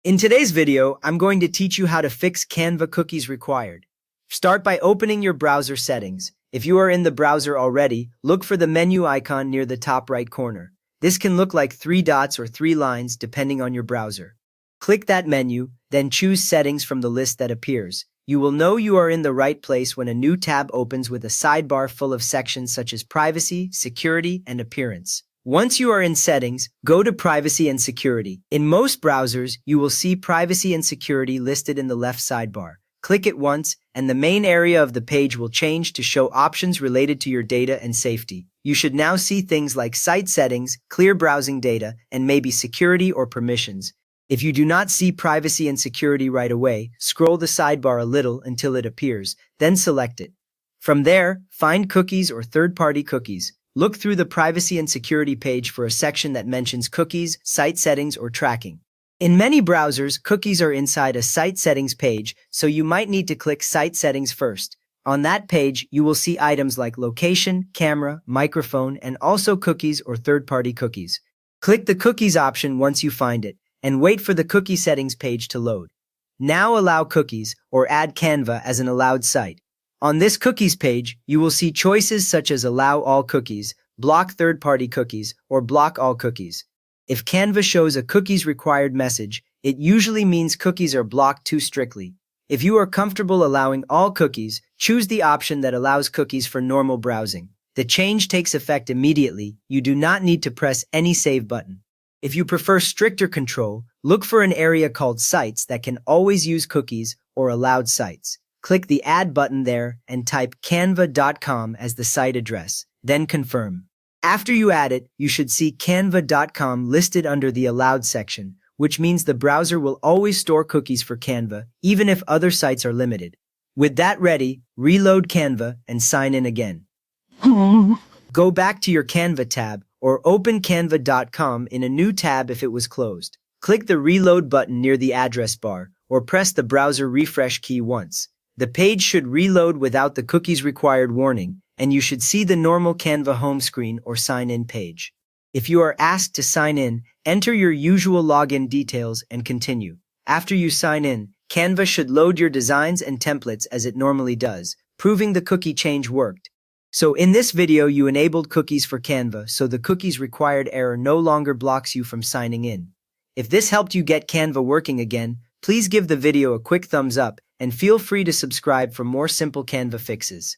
In today's video, I'm going to teach you how to fix Canva cookies required. Start by opening your browser settings. If you are in the browser already, look for the menu icon near the top right corner. This can look like 3 dots or 3 lines depending on your browser. Click that menu, then choose Settings from the list that appears. You will know you are in the right place when a new tab opens with a sidebar full of sections such as Privacy, Security, and Appearance. Once you are in Settings, go to Privacy and Security. In most browsers, you will see Privacy and Security listed in the left sidebar. Click it once, and the main area of the page will change to show options related to your data and safety. You should now see things like Site Settings, Clear Browsing Data, and maybe Security or Permissions. If you do not see Privacy and Security right away, scroll the sidebar a little until it appears, then select it. From there, find Cookies or Third-Party Cookies. Look through the Privacy and Security page for a section that mentions cookies, site settings, or tracking. In many browsers, cookies are inside a Site Settings page, so you might need to click Site Settings first. On that page, you will see items like location, camera, microphone, and also cookies or third-party cookies. Click the Cookies option once you find it, and wait for the Cookie Settings page to load. Now allow cookies, or add Canva as an allowed site. On this Cookies page, you will see choices such as Allow All Cookies, Block Third-Party Cookies, or Block All Cookies. If Canva shows a Cookies Required message, it usually means cookies are blocked too strictly. If you are comfortable allowing all cookies, choose the option that allows cookies for normal browsing. The change takes effect immediately. You do not need to press any Save button. If you prefer stricter control, look for an area called Sites that can always use cookies or allowed sites. Click the Add button there and type canva.com as the site address, then confirm. After you add it, you should see canva.com listed under the Allowed section, which means the browser will always store cookies for Canva, even if other sites are limited. With that ready, reload Canva and sign in again. Go back to your Canva tab or open canva.com in a new tab if it was closed. Click the Reload button near the address bar or press the browser refresh key once. The page should reload without the cookies required warning, and you should see the normal Canva home screen or sign-in page. If you are asked to sign in, enter your usual login details and continue. After you sign in, Canva should load your designs and templates as it normally does, proving the cookie change worked. So in this video, you enabled cookies for Canva, so the cookies required error no longer blocks you from signing in. If this helped you get Canva working again, please give the video a quick thumbs up and feel free to subscribe for more simple Canva fixes.